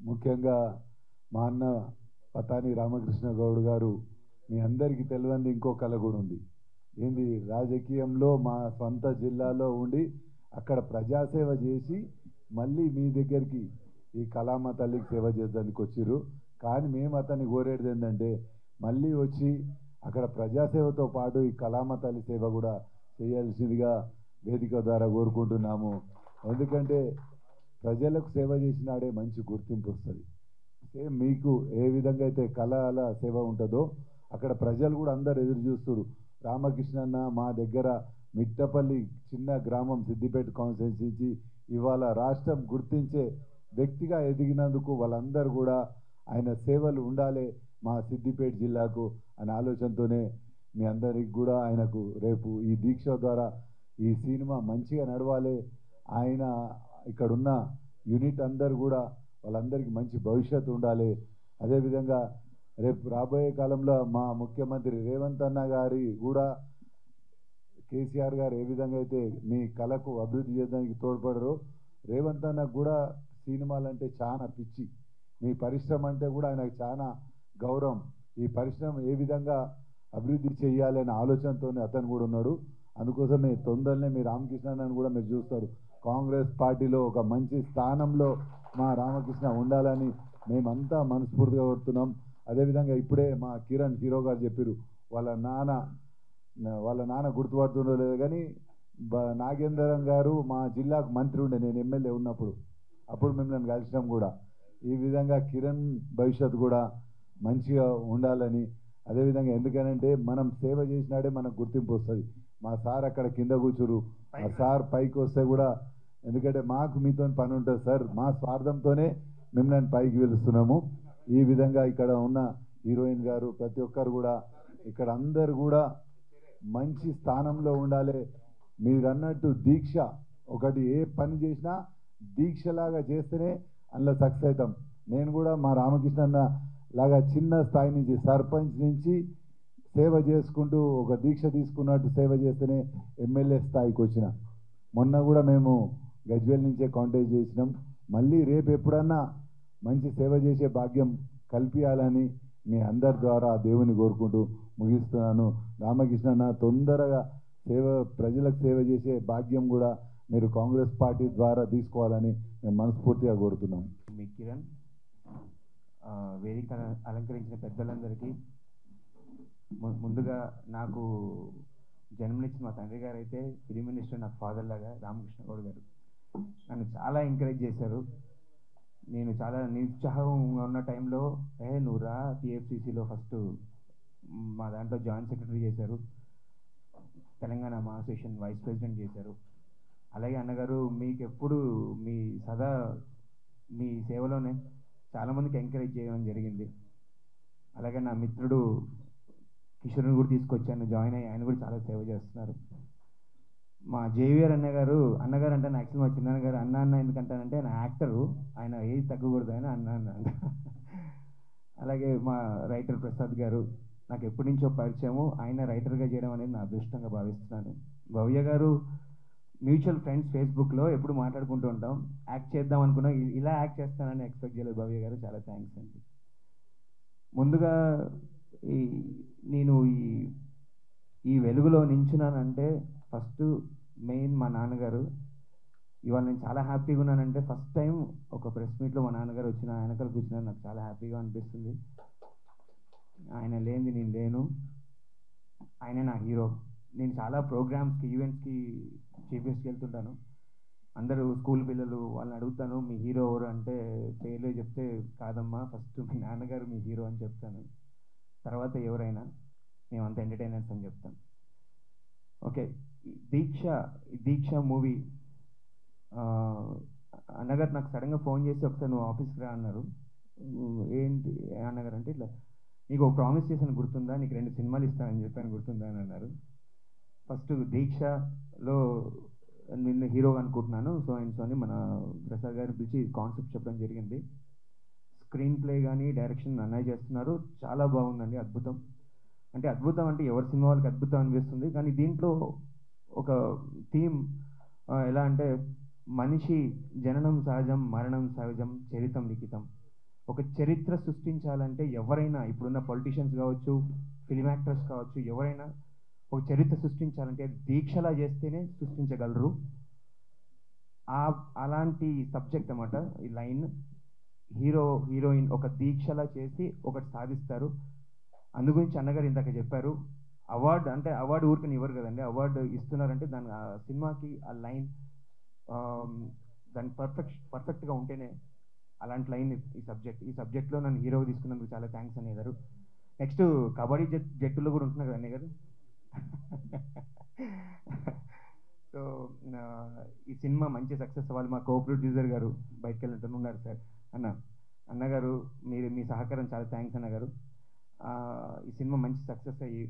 ముఖ్యంగా మా అన్న పతాని రామకృష్ణ గౌడ్ గారు, మీ అందరికీ తెలియంది ఇంకో కళ కూడా ఉంది. ఏంది, రాజకీయంలో మా సొంత జిల్లాలో ఉండి అక్కడ ప్రజాసేవ చేసి మళ్ళీ మీ దగ్గరికి ఈ కళామ తల్లికి సేవ చేద్దానికి వచ్చిర్రు. కానీ మేము అతన్ని కోరేది ఏంటంటే మళ్ళీ వచ్చి అక్కడ ప్రజాసేవతో పాటు ఈ కళామ తల్లి సేవ కూడా చేయాల్సిందిగా వేదిక ద్వారా కోరుకుంటున్నాము. ఎందుకంటే ప్రజలకు సేవ చేసినాడే మంచి గుర్తింపు వస్తుంది. సేమ్ మీకు ఏ విధంగా అయితే కళల సేవ ఉంటుందో అక్కడ ప్రజలు కూడా అందరు ఎదురు చూస్తున్నారు. రామకృష్ణన్న మా దగ్గర మిట్టపల్లి చిన్న గ్రామం సిద్దిపేట కాన్స్టిట్యున్సీ ఇవాళ రాష్ట్రం గుర్తించే వ్యక్తిగా ఎదిగినందుకు వాళ్ళందరూ కూడా ఆయన సేవలు ఉండాలి మా సిద్దిపేట జిల్లాకు అనే ఆలోచనతోనే మీ అందరికి కూడా ఆయనకు రేపు ఈ దీక్ష ద్వారా ఈ సినిమా మంచిగా నడవాలి. ఆయన ఇక్కడున్న యూనిట్ అందరు కూడా వాళ్ళందరికీ మంచి భవిష్యత్తు ఉండాలి. అదేవిధంగా రేపు రాబోయే కాలంలో మా ముఖ్యమంత్రి రేవంత్ అన్న గారి కూడా కేసీఆర్ గారు ఏ విధంగా అయితే మీ కళకు అభివృద్ధి చేయడానికి తోడ్పడరు, రేవంత్ అన్నకు కూడా సినిమాలంటే చాలా పిచ్చి. మీ పరిశ్రమ అంటే కూడా ఆయనకు చాలా గౌరవం. ఈ పరిశ్రమ ఏ విధంగా అభివృద్ధి చేయాలనే ఆలోచనతోనే అతను కూడా ఉన్నాడు. అందుకోసమే తొందరనే మీ రామకృష్ణని కూడా మీరు చూస్తారు. కాంగ్రెస్ పార్టీలో ఒక మంచి స్థానంలో మా రామకృష్ణ ఉండాలని మేమంతా మనస్ఫూర్తిగా కోరుతున్నాం. అదేవిధంగా ఇప్పుడే మా కిరణ్ హీరో గారు చెప్పారు, వాళ్ళ నాన్న గుర్తుపడుతుండో లేదు కానీ నాగేంద్రం గారు మా జిల్లాకు మంత్రి ఉండే, నేను ఎమ్మెల్యే ఉన్నప్పుడు, అప్పుడు మిమ్మల్ని కలిసినాం కూడా. ఈ విధంగా కిరణ్ భవిష్యత్తు కూడా మంచిగా ఉండాలని, అదేవిధంగా ఎందుకనంటే మనం సేవ చేసినాడే మనకు గుర్తింపు వస్తుంది. మా సార్ అక్కడ కింద కూర్చురు, ఆ సార్ పైకి వస్తే కూడా, ఎందుకంటే మాకు మీతో పని ఉంటుంది సార్, మా స్వార్థంతోనే మిమ్మల్ని పైకి పిలుస్తున్నాము. ఈ విధంగా ఇక్కడ ఉన్న హీరోయిన్ గారు ప్రతి ఒక్కరు కూడా ఇక్కడ అందరు కూడా మంచి స్థానంలో ఉండాలి. మీరు అన్నట్టు దీక్ష ఒకటి, ఏ పని చేసినా దీక్షలాగా చేస్తేనే అందులో సక్సెస్ అవుతాం. నేను కూడా మా రామకృష్ణ అన్న లాగా చిన్న స్థాయి నుంచి సర్పంచ్ నుంచి సేవ చేసుకుంటూ ఒక దీక్ష తీసుకున్నట్టు సేవ చేస్తేనే ఎమ్మెల్యే స్థాయికి వచ్చిన. మొన్న కూడా మేము గజ్వేల్ నుంచే కాంటాక్ట్ చేసినాం. మళ్ళీ రేపు ఎప్పుడన్నా మంచి సేవ చేసే భాగ్యం కల్పించాలని మీ అందరి ద్వారా దేవుని కోరుకుంటూ ముగిస్తున్నాను. రామకృష్ణ తొందరగా ప్రజలకు సేవ చేసే భాగ్యం కూడా మీరు కాంగ్రెస్ పార్టీ ద్వారా తీసుకోవాలని మేము మనస్ఫూర్తిగా కోరుతున్నాం. మీ కిరణ్, వేదిక అలంకరించిన పెద్దలందరికీ, ముందుగా నాకు జన్మనిచ్చిన మా తండ్రి గారు అయితే ఫిలిం మినిస్టర్, నాకు ఫాదర్ లాగా రామకృష్ణ గౌడ్ గారు నన్ను చాలా ఎంకరేజ్ చేశారు. నేను చాలా నిరుత్సాహంగా ఉన్న టైంలో నువ్వు రా టీఎఫ్సీసీలో ఫస్ట్ మా దాంట్లో జాయింట్ సెక్రటరీ చేశారు, తెలంగాణ మా అసోసియేషన్ వైస్ ప్రెసిడెంట్ చేశారు. అలాగే అన్నగారు మీకు ఎప్పుడు సదా మీ సేవలోనే చాలామందికి ఎంకరేజ్ చేయడం జరిగింది. అలాగే నా మిత్రుడు కిషోర్ని కూడా తీసుకొచ్చాను, జాయిన్ అయ్యి ఆయన కూడా చాలా సేవ చేస్తున్నారు. మా జేవిఆర్ అన్నగారు అంటే నా యాక్చువల్ మా చిన్నగారు అన్న ఎందుకంటానంటే ఆయన యాక్టరు, ఆయన ఏజ్ తగ్గకూడదు అని అన్న. అలాగే మా రైటర్ ప్రసాద్ గారు నాకు ఎప్పటి నుంచో పరిచయము, ఆయన రైటర్గా చేయడం అనేది నా అదృష్టంగా భావిస్తున్నాను. భవ్య గారు మ్యూచువల్ ఫ్రెండ్స్, ఫేస్బుక్లో ఎప్పుడు మాట్లాడుకుంటూ ఉంటాం, యాక్ట్ చేద్దాం అనుకున్నా, ఇలా యాక్ట్ చేస్తానని ఎక్స్పెక్ట్ చేయలేదు. భవ్య గారు చాలా థ్యాంక్స్ అండి. ముందుగా నేను ఈ వెలుగులో నించున్నానంటే ఫస్ట్ మెయిన్ మా నాన్నగారు. ఇవాళ నేను చాలా హ్యాపీగా ఉన్నానంటే ఫస్ట్ టైం ఒక ప్రెస్ మీట్లో మా నాన్నగారు వచ్చిన వెనకాల కూర్చున్నా, నాకు చాలా హ్యాపీగా అనిపిస్తుంది. ఆయన లేనిది నేను లేను, ఆయన నా హీరో. నేను చాలా ప్రోగ్రామ్స్కి, ఈవెంట్స్కి చీఫ్ గెస్ట్కి వెళ్తుంటాను. అందరూ స్కూల్ పిల్లలు వాళ్ళని అడుగుతాను మీ హీరో ఎవరు అంటే పేర్లు చెప్తే కాదమ్మా ఫస్ట్ మీ నాన్నగారు మీ హీరో అని చెప్తాను, తర్వాత ఎవరైనా మేమంతా ఎంటర్టైనర్స్ అని చెప్తాను. ఓకే, దీక్ష మూవీ అన్నగారు నాకు సడన్గా ఫోన్ చేసి ఒకసారి నువ్వు ఆఫీస్కి రా అన్నారు. ఏంటి అన్నగారు అంటే ఇట్లా నీకు ఒక ప్రామిస్ చేశాను గుర్తుందా, నీకు 2 సినిమాలు ఇస్తానని చెప్పాను గుర్తుందా అని అన్నారు. ఫస్ట్ దీక్షలో నిన్ను హీరోగా అనుకుంటున్నాను, సో అని మన ప్రసాద్ గారిని పిలిచి కాన్సెప్ట్ చెప్పడం జరిగింది. స్క్రీన్ ప్లే కానీ డైరెక్షన్ అన్నయ్య చేస్తున్నారు, చాలా బాగుందండి, అద్భుతం. అంటే అద్భుతం అంటే ఎవరి సినిమా వాళ్ళకి అద్భుతం అనిపిస్తుంది, కానీ దీంట్లో ఒక థీమ్ ఎలా అంటే మనిషి జననం సహజం, మరణం సహజం, చరితం లిఖితం. ఒక చరిత్ర సృష్టించాలంటే ఎవరైనా, ఇప్పుడున్న పొలిటీషియన్స్ కావచ్చు, ఫిలిం యాక్టర్స్ కావచ్చు, ఎవరైనా ఒక చరిత్ర సృష్టించాలంటే దీక్షలా చేస్తేనే సృష్టించగలరు. అలాంటి సబ్జెక్ట్ అన్నమాట ఈ లైన్. హీరోయిన్ ఒక దీక్షలా చేసి ఒకటి సాధిస్తారు. అందుగురించి అన్నగారు ఇందాక చెప్పారు, అవార్డు ఊరికని ఇవ్వరు కదండి, అవార్డు ఇస్తున్నారంటే దాని ఆ సినిమాకి ఆ లైన్ దాని పర్ఫెక్ట్గా ఉంటేనే అలాంటి లైన్ ఈ సబ్జెక్ట్లో నన్ను హీరోగా తీసుకున్నందుకు చాలా థ్యాంక్స్ అన్నయ్య గారు. నెక్స్ట్ కబడ్డీ జట్టులో కూడా ఉంటున్నారు కదా అన్నయ్య గారు. సో ఈ సినిమా మంచి సక్సెస్ అవ్వాలి. మా కో ప్రొడ్యూసర్ గారు బయటకు వెళ్ళినట్టు ఉన్నారు సార్. అన్నగారు మీ సహకారం చాలా థ్యాంక్స్ అన్నగారు. ఈ సినిమా మంచి సక్సెస్ అయ్యి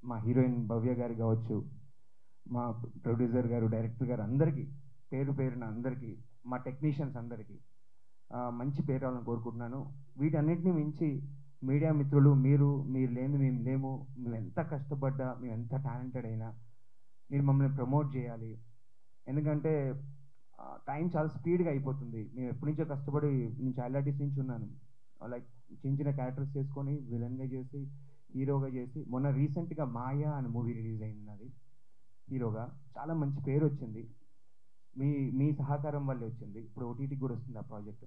మా హీరోయిన్ భవ్య గారు కావచ్చు, మా ప్రొడ్యూసర్ గారు, డైరెక్టర్ గారు అందరికీ పేరున అందరికీ, మా టెక్నీషియన్స్ అందరికీ మంచి పేరు రావాలని కోరుకుంటున్నాను. వీటన్నిటిని మించి మీడియా మిత్రులు, మీరు లేని మేము లేము. మేము ఎంత కష్టపడ్డా, మేము ఎంత టాలెంటెడ్ అయినా మీరు మమ్మల్ని ప్రమోట్ చేయాలి. ఎందుకంటే టైం చాలా స్పీడ్గా అయిపోతుంది. మేము ఎప్పటి నుంచో కష్టపడి, నేను చైల్డ్ ఆర్టిస్ట్ నుంచి ఉన్నాను. లైక్ చిన్న క్యారెక్టర్స్ చేసుకొని విలన్గా చేసి, హీరోగా చేసి, మొన్న రీసెంట్గా మాయా అనే మూవీ రిలీజ్ అయింది అది హీరోగా. చాలా మంచి పేరు వచ్చింది. మీ సహకారం వల్లే వచ్చింది. ఇప్పుడు ఓటీటీకి కూడా వస్తుంది ఆ ప్రాజెక్ట్.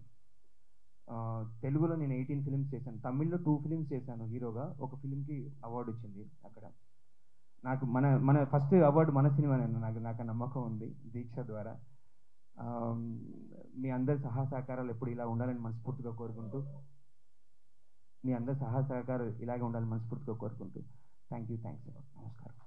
తెలుగులో నేను 18 ఫిలిమ్స్ చేశాను, తమిళ్లో 2 ఫిలిమ్స్ చేశాను హీరోగా. ఒక ఫిలింకి అవార్డు వచ్చింది అక్కడ. నాకు మన ఫస్ట్ అవార్డు మన సినిమానే, నాకు నమ్మకం ఉంది దీక్ష ద్వారా. మీ అందరి సహకారాలు ఎప్పుడు ఇలా ఉండాలని మనస్ఫూర్తిగా కోరుకుంటూ, మీ అందరి సహకారాలు ఇలాగే ఉండాలని మనస్ఫూర్తిగా కోరుకుంటూ థ్యాంక్స్. నమస్కారం.